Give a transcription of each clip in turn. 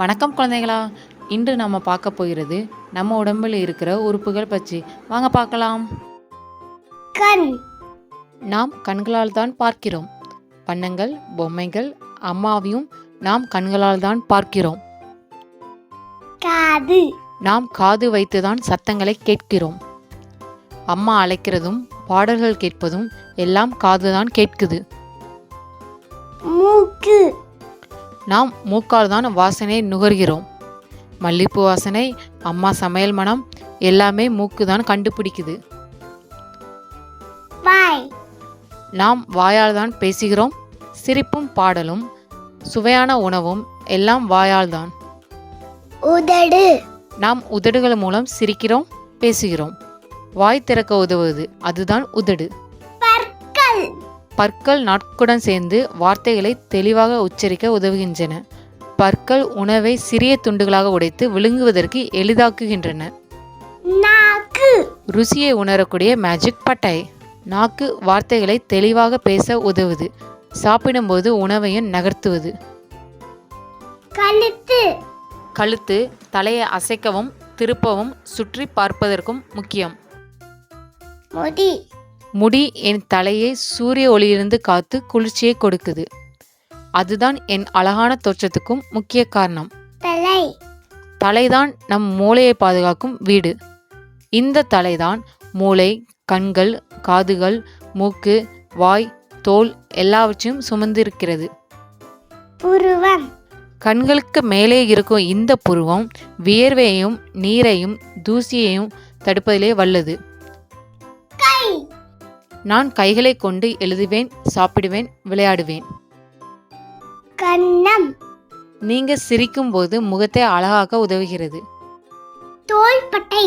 வணக்கம் குழந்தைகளா. இன்று நம்ம பார்க்க போகிறது நம்ம உடம்பில் இருக்கிற உறுப்புகள் பற்றி. வாங்க பார்க்கலாம். கண். நாம் கண்களால் தான் பார்க்கிறோம். வண்ணங்கள், பொம்மைகள், அம்மாவையும் நாம் கண்களால் தான் பார்க்கிறோம். காது. நாம் காது வைத்துதான் சத்தங்களை கேட்கிறோம். அம்மா அழைக்கிறதும் பாடல்கள் கேட்பதும் எல்லாம் காதுதான் கேட்குது. மூக்கு. நாம் மூக்கால் தான் வாசனையை நுகர்கிறோம். மல்லிப்பூ வாசனை, அம்மா சமையல் மனம் எல்லாமே மூக்கு தான் கண்டுபிடிக்குது. வாய். நாம் வாயால் தான் பேசுகிறோம். சிரிப்பும் பாடலும் சுவையான உணவும் எல்லாம் வாயால் தான். உதடு. நாம் உதடுகள் மூலம் சிரிக்கிறோம், பேசுகிறோம். வாய் திறக்க உதவுவது அதுதான் உதடு. பற்கள். பற்கள் நாக்குடன் சேர்ந்து வார்த்தைகளை தெளிவாக உச்சரிக்க உதவுகின்றன. பற்கள் உணவை சிறிய துண்டுகளாக உடைத்து விழுங்குவதற்கு எளிதாக்குகின்றன. நாக்கு. ருசியை உணரக்கூடிய மேஜிக் பட்டை. நாக்கு வார்த்தைகளை தெளிவாக பேச உதவுது. சாப்பிடும்போது உணவையும் நகர்த்துவது. கழுத்து. கழுத்து தலையை அசைக்கவும் திருப்பவும் சுற்றி பார்ப்பதற்கும் முக்கியம். முடி. முடி என் தலையை சூரிய ஒளியிலிருந்து காத்து குளிர்ச்சியை கொடுக்குது. அதுதான் என் அழகான தோற்றத்துக்கும் முக்கிய காரணம். தலை. தலைதான் நம் மூளையை பாதுகாக்கும் வீடு. இந்த தலைதான் மூளை, கண்கள், காதுகள், மூக்கு, வாய், தோல் எல்லாவற்றையும் சுமந்திருக்கிறது. புருவம். கண்களுக்கு மேலே இருக்கும் இந்த புருவம் வியர்வையையும் நீரையும் தூசியையும் தடுப்பதிலே வல்லது. கை. நான் கைகளை கொண்டு எழுதுவேன், சாப்பிடுவேன், விளையாடுவேன். கன்னம். நீங்க சிரிக்கும் போது முகத்தை அழகாக்க உதவுகிறது. தோள்பட்டை.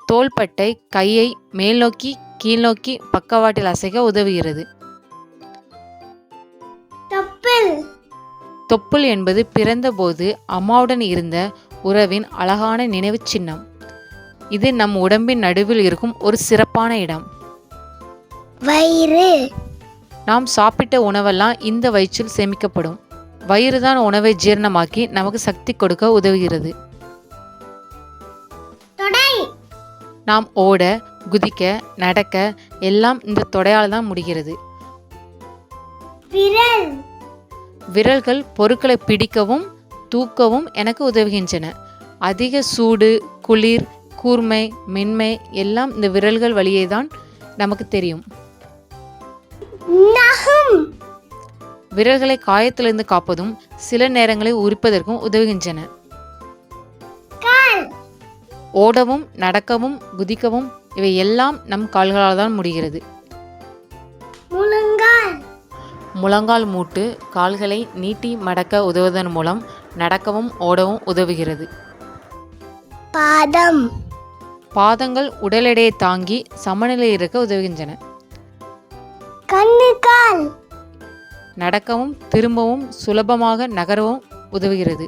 தோள்பட்டை கையை மேல் நோக்கி கீழ் நோக்கி பக்கவாட்டில் அசைக்க உதவுகிறது. தொப்புள். தொப்புள் என்பது பிறந்த போது அம்மாவுடன் இருந்த உறவின் அழகான நினைவு சின்னம். இது நம் உடம்பின் நடுவில் இருக்கும் ஒரு சிறப்பான இடம். வயிறு. நாம் சாப்பிட்ட உணவெல்லாம் இந்த வயிற்றில் சேமிக்கப்படும். வயிறு தான் உணவை ஜீரணமாக்கி நமக்கு சக்தி கொடுக்க உதவுகிறது. தொடை. நாம் ஓட, குதிக்க, நடக்க எல்லாம் இந்த தொடையால் தான் முடிகிறது. விரல். விரல்கள் பொருட்களை பிடிக்கவும் தூக்கவும் எனக்கு உதவுகின்றன. அதிக சூடு, குளிர், கூர்மை, மென்மை எல்லாம் இந்த விரல்கள் வழியே தான் நமக்கு தெரியும். நகம். விரல்களை காயத்திலிருந்து காப்பதும் சில நேரங்களில் உரிப்பதற்கும் உதவுகின்றன. கால். ஓடவும் நடக்கவும் குதிக்கவும் இவை எல்லாம் நம் கால்களால் தான் முடிகிறது. முழங்கால். முழங்கால் மூட்டு கால்களை நீட்டி மடக்க உதவுவதன் மூலம் நடக்கவும் ஓடவும் உதவுகிறது. பாதம். பாதங்கள் உடல் எடையை தாங்கி சமநிலை இருக்க உதவுகின்றன. கண்ணுக்கால். நடக்கவும் திரும்பவும் சுலபமாக நகரவும் உதவுகிறது.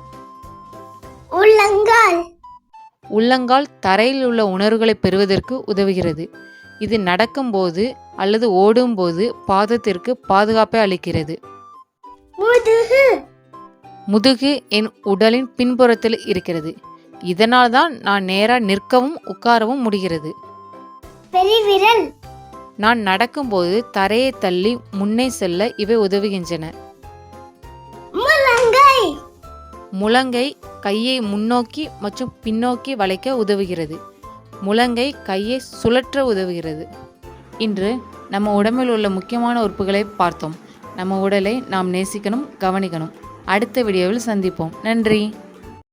உள்ளங்கால். உள்ளங்கால் தரையில் உள்ள உணர்வுகளை பெறுவதற்கு உதவுகிறது. இது நடக்கும்போது அல்லது ஓடும்போது பாதத்திற்கு பாதுகாப்பை அளிக்கிறது. முதுகு. முதுகு என் உடலின் பின்புறத்தில் இருக்கிறது. இதனால் தான் நான் நேராக நிற்கவும் உட்காரவும் முடிகிறது. பெருவிரல். நான் நடக்கும்போது தரையை தள்ளி முன்னே செல்ல இவை உதவுகின்றன. முழங்கை. முழங்கை கையை முன்னோக்கி மற்றும் பின்னோக்கி வளைக்க உதவுகிறது. முழங்கை கையை சுழற்ற உதவுகிறது. இன்று நம்ம உடம்பில் உள்ள முக்கியமான உறுப்புகளை பார்த்தோம். நம்ம உடலை நாம் நேசிக்கணும், கவனிக்கணும். அடுத்த வீடியோவில் சந்திப்போம். நன்றி.